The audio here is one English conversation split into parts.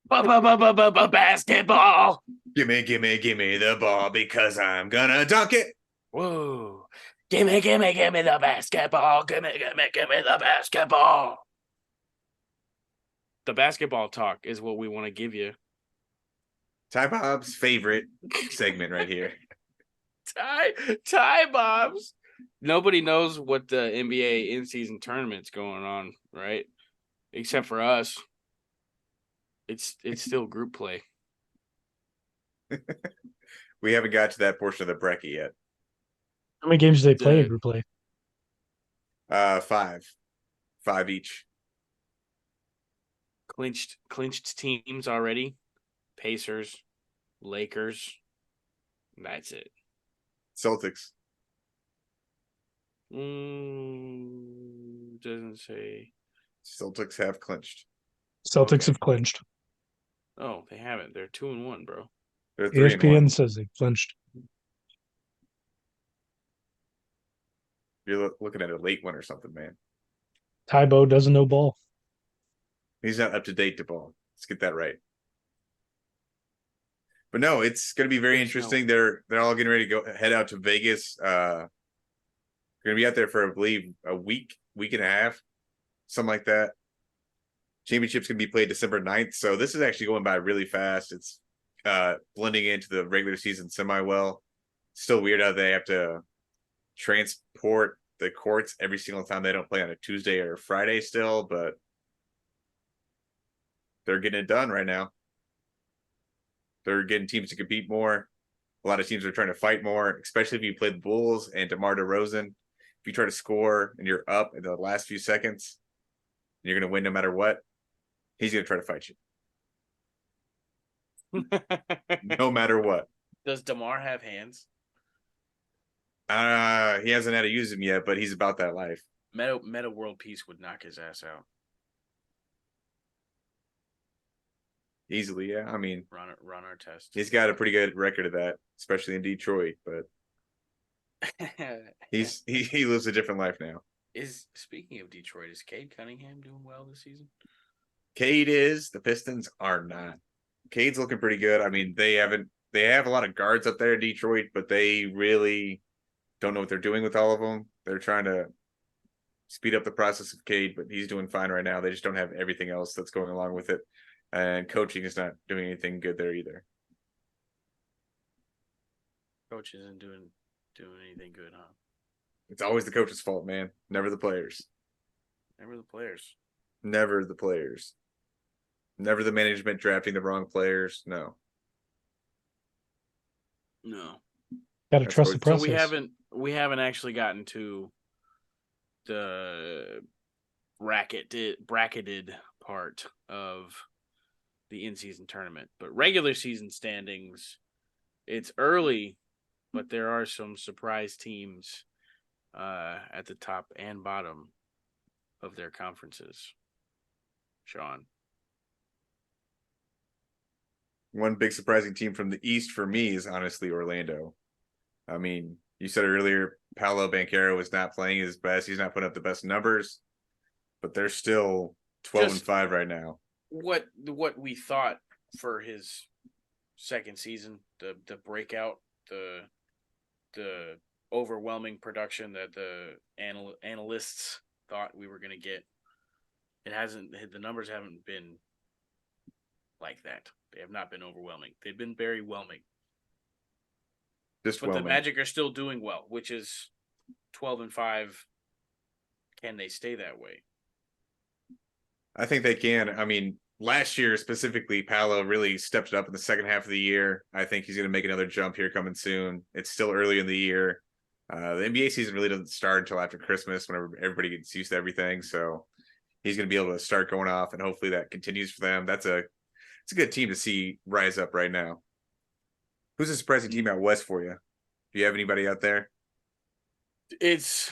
Basketball. Gimme the ball because I'm gonna dunk it. Whoa. Gimme the basketball. Gimme the basketball. The basketball talk is what we want to give you. Ty Bob's favorite segment right here. Ty Bobs. Nobody knows what the NBA in-season tournament's going on, right? Except for us. It's still group play. We haven't got to that portion of the bracket yet. How many games do they play in group play? 5 each. Clinched teams already. Pacers, Lakers. That's it. Celtics. Doesn't say. Celtics have clinched. Celtics have clinched. Oh, they haven't. They're 2-1, bro. They're 3-1. ESPN says they clinched. You're looking at a late one or something, man. Tybo doesn't know ball. He's not up to date to ball. Let's get that right. But no, it's going to be very interesting. They're all getting ready to head out to Vegas. Going to be out there for, I believe, a week and a half, something like that. Championship's going to be played December 9th. So this is actually going by really fast. It's blending into the regular season semi-well. Still weird how they have to transport the courts every single time they don't play on a Tuesday or Friday still, but they're getting it done right now. They're getting teams to compete more. A lot of teams are trying to fight more, especially if you play the Bulls and DeMar DeRozan. If you try to score and you're up in the last few seconds, and you're going to win no matter what, he's going to try to fight you. No matter what. Does DeMar have hands? He hasn't had to use them yet, but he's about that life. Meta World Peace would knock his ass out. Easily, yeah. I mean, run our test. He's got a pretty good record of that, especially in Detroit. But he lives a different life now. Speaking of Detroit, is Cade Cunningham doing well this season? Cade is. The Pistons are not. Cade's looking pretty good. I mean, they have a lot of guards up there in Detroit, but they really don't know what they're doing with all of them. They're trying to speed up the process of Cade, but he's doing fine right now. They just don't have everything else that's going along with it. And coaching is not doing anything good there either. Coach isn't doing anything good, huh? It's always the coach's fault, man. Never the players. Never the players. Never the players. Never the management drafting the wrong players. No. Got to trust the process. So we haven't actually gotten to the bracketed part of the in-season tournament, but regular season standings, it's early, but there are some surprise teams at the top and bottom of their conferences. Sean, one big surprising team from the East for me is honestly Orlando. I mean, you said earlier, Paolo Banchero is not playing his best. He's not putting up the best numbers, but they're still 12-5 right now. What we thought for his second season, the breakout, the overwhelming production that the analysts thought we were going to get, the numbers haven't been like that. They have not been overwhelming. They've been very whelming. But the Magic are still doing well, which is 12-5. Can they stay that way? I think they can. I mean, last year specifically, Paolo really stepped it up in the second half of the year. I think he's going to make another jump here coming soon. It's still early in the year. The NBA season really doesn't start until after Christmas, whenever everybody gets used to everything. So he's going to be able to start going off, and hopefully that continues for them. It's a good team to see rise up right now. Who's a surprising team out west for you? Do you have anybody out there? It's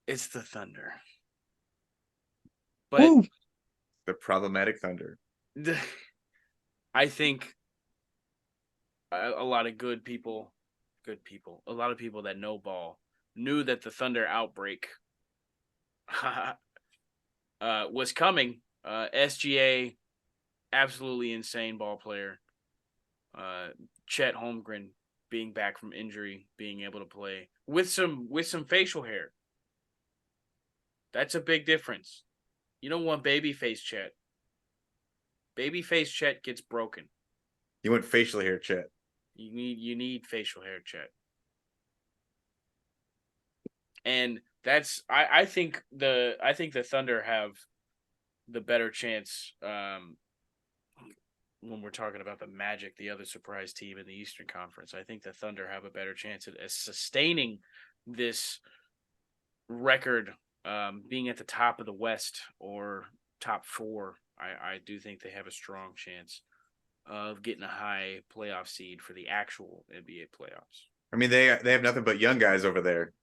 the Thunder. But Ooh. The problematic Thunder. I think a lot of good people, a lot of people that know ball knew that the Thunder outbreak was coming. SGA absolutely insane ball player. Chet Holmgren being back from injury, being able to play with some facial hair. That's a big difference. You don't want babyface Chet. Babyface Chet gets broken. You want facial hair, Chet. You need facial hair, Chet. And that's I think the Thunder have the better chance when we're talking about the Magic, the other surprise team in the Eastern Conference. I think the Thunder have a better chance at sustaining this record, being at the top of the West or top 4. I do think they have a strong chance of getting a high playoff seed for the actual NBA playoffs. I mean, they have nothing but young guys over there.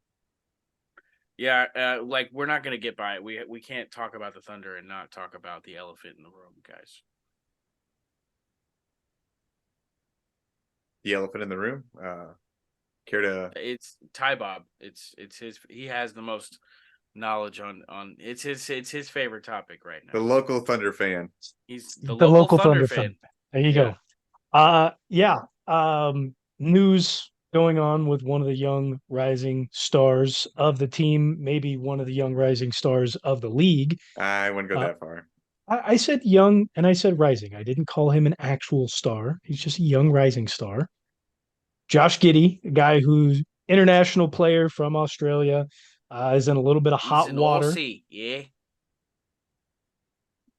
Yeah, like we're not going to get by it. We can't talk about the Thunder and not talk about the elephant in the room, guys. The elephant in the room. Care to? It's Ty Bob. It's his. He has the most knowledge on. It's his favorite topic right now. The local Thunder fan. He's the local Thunder fan. There you go. News going on with one of the young rising stars of the team, maybe one of the young rising stars of the league. I wouldn't go that far. I said young and I said rising. I didn't call him an actual star. He's just a young rising star. Josh Giddey, a guy who's international player from Australia, is in a little bit of hot water. Aussie, yeah.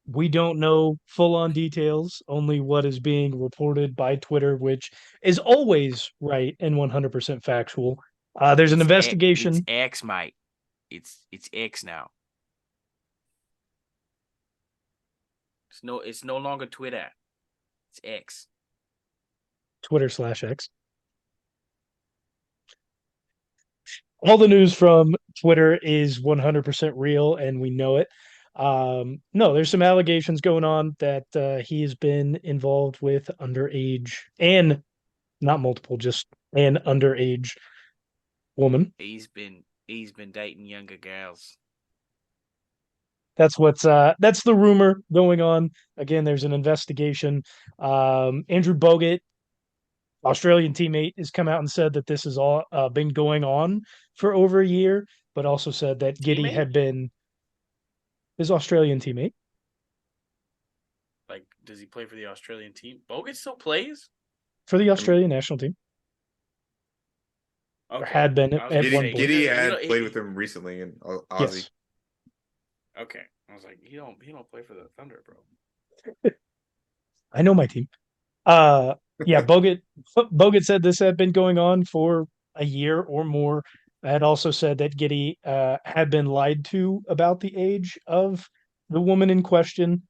We don't know full-on details, only what is being reported by Twitter, which is always right and 100% factual. There's an investigation. It's X, mate. It's X now. It's no longer Twitter. It's X. Twitter/X. All the news from Twitter is 100% real, and we know it. No, there's some allegations going on that he has been involved with underage, and not multiple, just an underage woman. He's been dating younger girls. That's that's the rumor going on. Again, there's an investigation. Andrew Bogut, Australian teammate, has come out and said that this has all been going on for over a year, but also said that Giddey had been his Australian teammate. Like, does he play for the Australian team? Bogut still plays? For the Australian national team. Okay. Or had been at one point. Giddey had played with him recently in Aussie. Yes. Okay. I was like, he don't play for the Thunder, bro. I know my team. Yeah, Bogut said this had been going on for a year or more. I had also said that Giddey had been lied to about the age of the woman in question.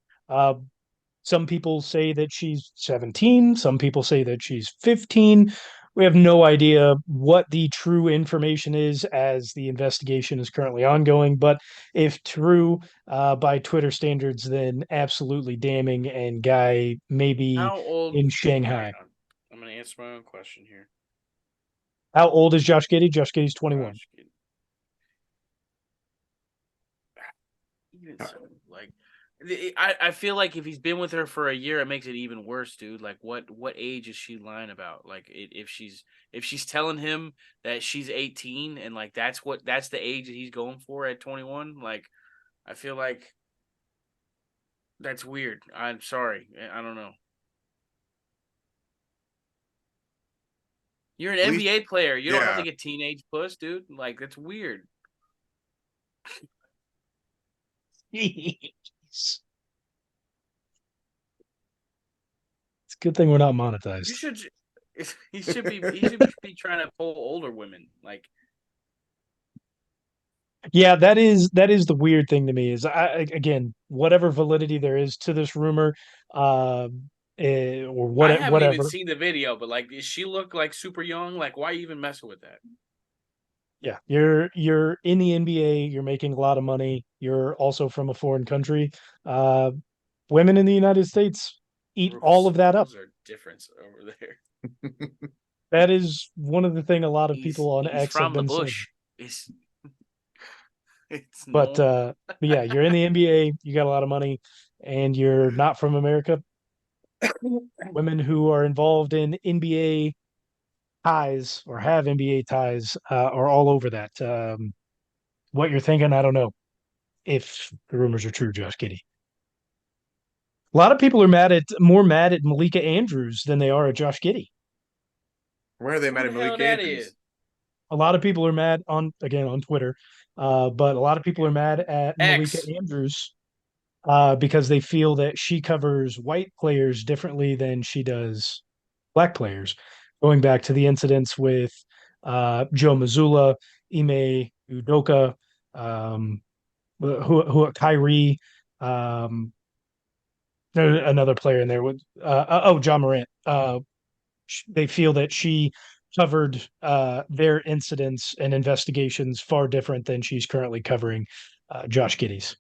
Some people say that she's 17. Some people say that she's 15. We have no idea what the true information is, as the investigation is currently ongoing. But if true, by Twitter standards, then absolutely damning, and guy maybe in Shanghai. I'm going to answer my own question here. How old is Josh Giddey? Josh Giddey's 21. Even so, like, I feel like if he's been with her for a year, it makes it even worse, dude. Like, what age is she lying about? Like, if she's telling him that she's 18 and like that's the age that he's going for at 21, like, I feel like that's weird. I'm sorry, I don't know. You're an NBA player. You don't have to get teenage puss, dude. Like, that's weird. It's a good thing we're not monetized. He should be trying to pull older women. Like, yeah, that is the weird thing to me is again, whatever validity there is to this rumor, or whatever. I haven't even seen the video, but like, does she look like super young? Like, why even messing with that? Yeah, you're in the NBA. You're making a lot of money. You're also from a foreign country. Women in the United States eat all of that up. Are different over there. That is one of the thing a lot of people on X have been saying. But yeah, you're in the NBA. You got a lot of money, and you're not from America. women who are involved in NBA ties or have NBA ties are all over that. What you're thinking, I don't know if the rumors are true, Josh Giddey. A lot of people are more mad at Malika Andrews than they are at Josh Giddey. Where are they Who mad the at hell Malik that Andrews? is? A lot of people are mad on Twitter, but a lot of people are mad at Malika X. Andrews because they feel that she covers white players differently than she does black players. Going back to the incidents with Joe Mazzulla, Ime Udoka, who Kyrie, um, another player in there with John Morant. They feel that she covered their incidents and investigations far different than she's currently covering Josh Giddey's.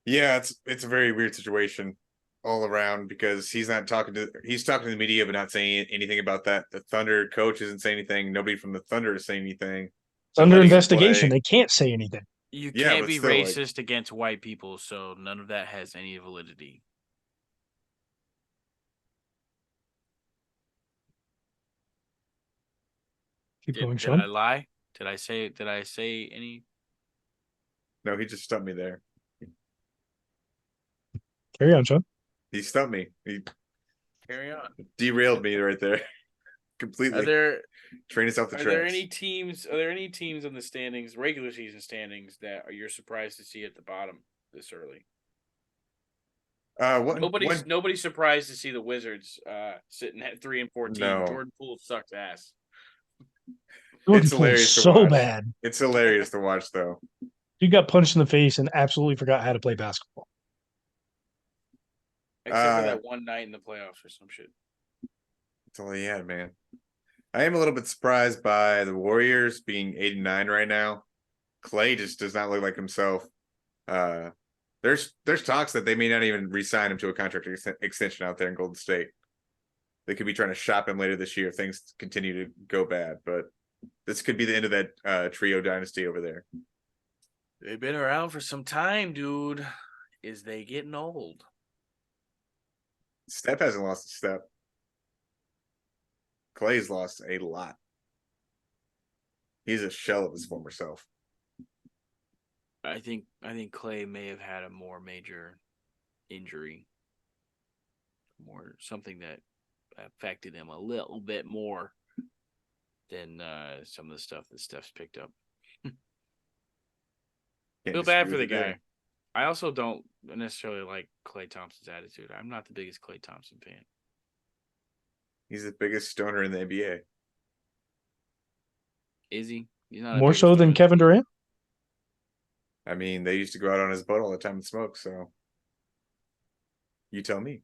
Yeah, it's a very weird situation all around because he's talking to the media but not saying anything about that. The Thunder coach isn't saying anything. Nobody from the Thunder is saying anything. It's They're under letting him investigation. play. They can't say anything. You Yeah, can't but be still, like, racist against white people, so none of that has any validity. Keep going, Did I Sean. lie? Did I say any? no, he just stumped me there. Carry on, Sean. He stumped me. He Carry on. derailed me right there. Are Completely. there Train us off the are there tracks. any teams? Are there any teams in the standings, regular season standings, that you're surprised to see at the bottom this early? Nobody's surprised to see the Wizards sitting at 3-14. No. Jordan Poole sucks ass. Jordan It's Poole's hilarious to so watch. bad. It's hilarious to watch though. He got punched in the face and absolutely forgot how to play basketball. Except for that one night in the playoffs or some shit. That's all he had, man. I am a little bit surprised by the Warriors being 8-9 right now. Clay just does not look like himself. There's talks that they may not even re-sign him to a contract extension out there in Golden State. They could be trying to shop him later this year if things continue to go bad. But this could be the end of that trio dynasty over there. They've been around for some time, dude. Is they getting old? Steph hasn't lost a step. Clay's lost a lot. He's a shell of his former self. I think Clay may have had a more major injury, more something that affected him a little bit more than some of the stuff that Steph's picked up. Feel bad for the guy. I also don't necessarily like Klay Thompson's attitude. I'm not the biggest Klay Thompson fan. He's the biggest stoner in the NBA. Is he? He's not More so than Kevin Durant? I mean, they used to go out on his boat all the time and smoke, so you tell me.